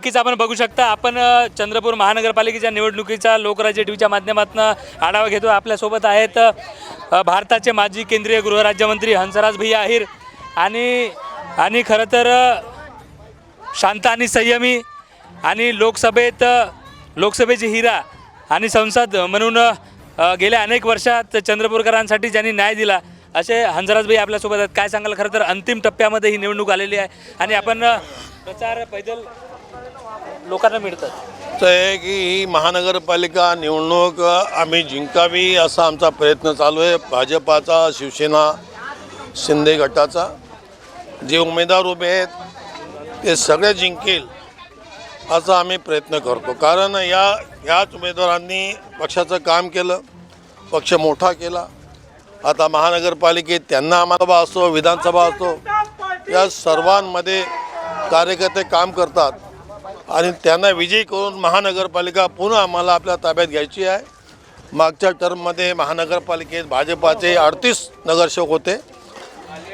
नक्कीच आपण बघू शकता आपण चंद्रपूर महानगरपालिकेच्या निवडणुकीचा लोकराज्य टीव्हीच्या माध्यमातून आढावा घेतो। आपल्यासोबत आहेत भारताचे माजी केंद्रीय गृहराज्यमंत्री हंसराज भैया अहिर आणि खरं तर शांत आणि संयमी आणि लोकसभेची हिरा आणि संसद म्हणून गेल्या अनेक वर्षात चंद्रपूरकरांसाठी ज्यांनी न्याय दिला असे हंसराज भाई आपल्यासोबत आहेत। काय सांगाल? खरं तर अंतिम टप्प्यामध्ये ही निवडणूक आलेली आहे आणि आपण प्रचार पैदल लोकांना मिळतात आहे की ही महानगरपालिका निवडणूक आम्ही जिंकावी असा आमचा प्रयत्न चालू आहे। भाजपाचा, शिवसेना, शिंदे गटाचा जे उमेदवार उभे आहेत ते सगळे जिंकेल असा आम्ही प्रयत्न करतो। कारण याच उमेदवारांनी पक्षाचं काम केलं, पक्ष मोठा केला। आता महानगरपालिकेत त्यांना आम्हाला सभा असतो, विधानसभा असतो, या सर्वांमध्ये कार्यकर्ते काम करतात आणि त्यांना विजयी करून महानगरपालिका पुन्हा आम्हाला आपल्या ताब्यात घ्यायची आहे। मागच्या टर्ममध्ये महानगरपालिकेत भाजपाचे 38 नगरसेवक होते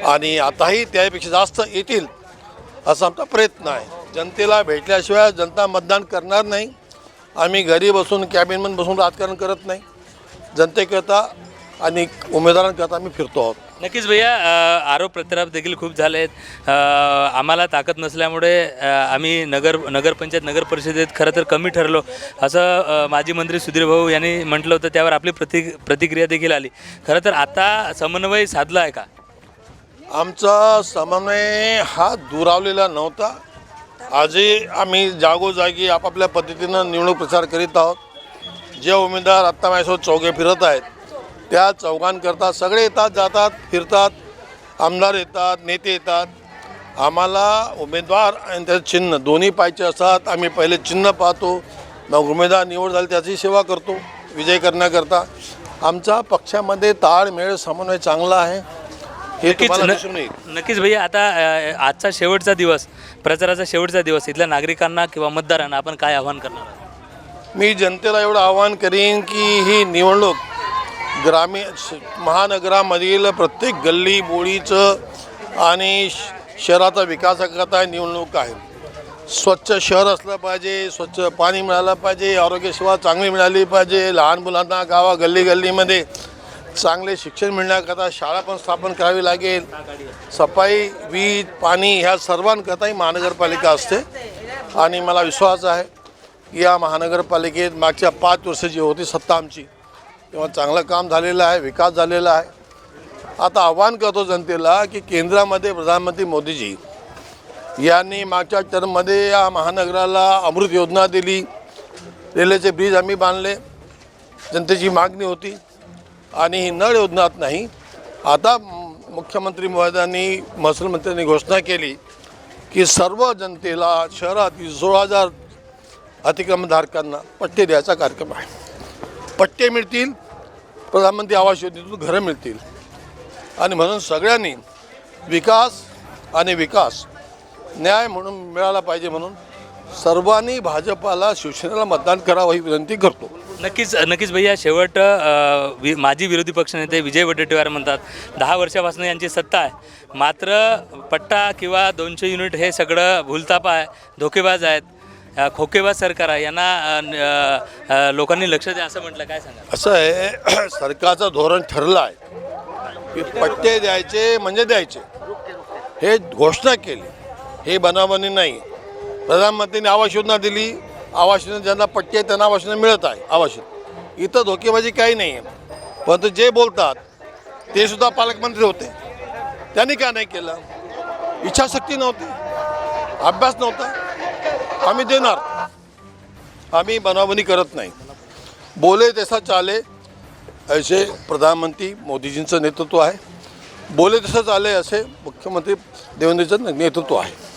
आणि आताही त्यापेक्षा जास्त येतील असा आमचा प्रयत्न आहे। जनतेला भेटल्याशिवाय जनता मतदान करणार नाही। आम्ही घरी बसून कॅबिनमध्ये बसून राजकारण करत नाही, जनतेकरता आणि उमेदवारांकरता आम्ही फिरतो आहोत। नक्कीच भैया, आरोप प्रत्यारोप देखील खूप झाले आहेत। आम्हाला ताकद नसल्यामुळे आम्ही नगरपंचायत नगर परिषदेत खरं तर कमी ठरलो असं माजी मंत्री सुधीर भाऊ यांनी म्हटलं होतं। त्यावर आपली प्रतिक्रिया देखील आली। खरं तर आता समन्वय साधला आहे का? आमचा समन्वय हा दुरावलेला नव्हता। आजही आम्ही जागोजागी आपापल्या पद्धतीनं निवडणूक प्रचार करीत आहोत। जे उमेदवार आत्ता माझ्यासोबत चौघे फिरत आहेत त्या चौघांकरता सगळे येतात, जातात, फिरतात, आमदार येतात, नेते येतात। आम्हाला उमेदवार आणि त्याचं चिन्ह दोन्ही पाहिजे असतात। आम्ही पहिले चिन्ह पाहतो, मग उमेदवार निवड झाली त्याची सेवा करतो विजय करण्याकरता। आमचा पक्षामध्ये ताळमेळ समन्वय चांगला आहे हे तुम्हाला दिसून येईल। नक्कीच भैया, आता आजचा शेवटचा दिवस, प्रचाराचा शेवटचा दिवस, इथल्या नागरिकांना किंवा मतदारांना आपण काय आव्हान करणार आहात? मी जनतेला एवढं आवाहन करीन की ही निवडणूक ग्रामीण महानगरामधील प्रत्येक गल्ली बोळीचं आणि शहराचा विकासाकरता निवडणूक आहे। स्वच्छ शहर असलं पाहिजे, स्वच्छ पाणी मिळालं पाहिजे, आरोग्यसेवा चांगली मिळाली पाहिजे, लहान मुलांना गल्लीमध्ये चांगले शिक्षण मिळण्याकरता शाळा पण स्थापन करावी लागेल। सफाई, वीज, पाणी ह्या सर्वांकरताही महानगरपालिका असते आणि मला विश्वास आहे की या महानगरपालिकेत मागच्या 5 वर्ष जी होती सत्ता आमची तेव्हा चांगलं काम झालेलं आहे, विकास झालेला आहे। आता आव्हान करतो जनतेला की केंद्रामध्ये प्रधानमंत्री मोदीजी यांनी मागच्या टर्ममध्ये या महानगराला अमृत योजना दिली, रेल्वेचे ब्रिज आम्ही बांधले, जनतेची मागणी होती आणि ही नळ योजनात नाही। आता मुख्यमंत्री महोदयांनी, महसूल मंत्र्यांनी घोषणा केली की सर्व जनतेला शहरातील 16,000 अतिक्रमणधारकांना पट्टे द्यायचा कार्यक्रम आहे। पट्टे मिळतील, प्रधानमंत्री आवास योजनेतून घरं मिळतील आणि म्हणून सगळ्यांनी विकास न्याय म्हणून मिळाला पाहिजे म्हणून सर्वांनी भाजपाला, शिवसेनेला मतदान करावं ही विनंती करतो। नक्कीच भैया, शेवट माजी विरोधी पक्षनेते विजय वडेट्टीवार म्हणतात 10 वर्षापासून यांची सत्ता आहे, मात्र पट्टा किंवा 200 युनिट हे सगळं भूलथापा आहे, धोकेबाज आहेत, खोकेबाज सरकार आहे, यांना लोकांनी लक्ष द्या असं म्हटलं। काय सांगा? असं आहे, सरकारचं धोरण ठरलं आहे की पट्टे द्यायचे म्हणजे द्यायचे, हे घोषणा केली, हे बनावणी नाही। प्रधानमंत्र्यांनी आवास योजना दिली, आवास योजना ज्यांना पट्टे आहेत त्यांना आवास योजना मिळत आहे। आवास इथं धोकेबाजी काही नाही आहे, परंतु जे बोलतात ते सुद्धा पालकमंत्री होते, त्यांनी काय नाही केलं? इच्छाशक्ती नव्हती, अभ्यास नव्हता। आम्ही देणार, आम्ही बनावणी करत नाही। बोले तसा चाले असे प्रधानमंत्री मोदीजींचं नेतृत्व आहे, बोले तसं चाले असे मुख्यमंत्री देवेंद्रजींचं नेतृत्व आहे।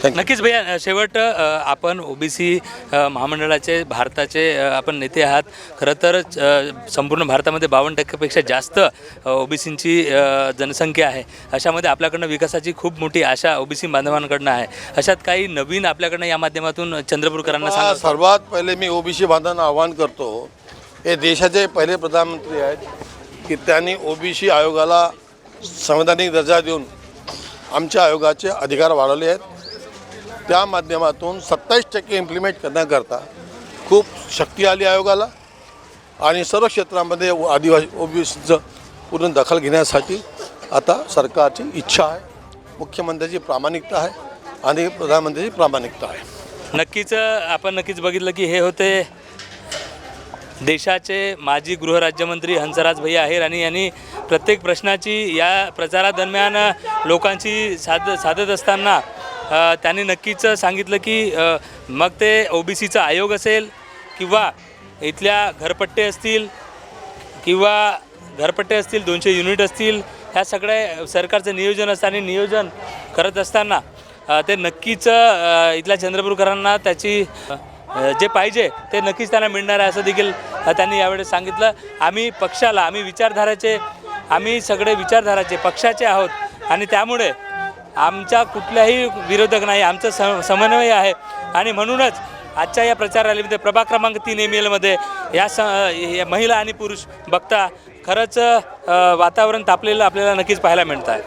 नक्कीच भैया, शेवट आपण ओबीसी महामंडळाचे भारताचे आपण नेते आहात। खरं तर संपूर्ण भारतामध्ये 52% जास्त ओबीसींची जनसंख्या आहे। अशामध्ये आपल्याकडनं विकासाची खूप मोठी आशा ओबीसी बांधवांकडनं आहे। अशात काही नवीन आपल्याकडनं या माध्यमातून चंद्रपूरकरांना सांगा। सर्वात पहिले मी ओबीसी बांधवांना आवाहन करतो, हे देशाचे पहिले प्रधानमंत्री आहेत की त्यांनी ओबीसी आयोगाला संवैधानिक दर्जा देऊन आमच्या आयोगाचे अधिकार वाढवले आहेत। त्या माध्यमातून 27% इम्प्लिमेंट करण्याकरता खूप शक्ती आली आयोगाला आणि सर्व क्षेत्रामध्ये आदिवासी ओबीसीचं पूर्ण दखल घेण्यासाठी आता सरकारची इच्छा आहे, मुख्यमंत्र्याची प्रामाणिकता आहे आणि प्रधानमंत्र्याची प्रामाणिकता आहे. नक्कीच आपण नक्कीच बघितलं की हे होते देशाचे माजी गृहराज्यमंत्री हंसराज भैया आहेर आणि यांनी प्रत्येक प्रश्नाची या प्रचारादरम्यान लोकांची साधत असताना त्यांनी नक्कीच सांगितलं की मग ते ओबीसीचा आयोग असेल किंवा इथल्या घरपट्टे असतील 200 युनिट असतील, ह्या सगळ्या सरकारचं नियोजन असतं आणि नियोजन करत असताना ते नक्कीच इथल्या चंद्रपूरकरांना त्याची जे पाहिजे ते नक्कीच त्यांना मिळणार आहे असं देखील त्यांनी यावेळेस सांगितलं. आम्ही सगळे विचारधाराचे पक्षाचे आहोत आणि त्यामुळे आमचा कुठलाही विरोधक नाही, आमचं समन्वय आहे आणि म्हणूनच आजच्या या प्रचार रॅलीमध्ये प्रभाग क्रमांक 3 ML या महिला आणि पुरुष बघता खरंच वातावरण तापलेलं आपल्याला नक्कीच पाहायला मिळतं आहे.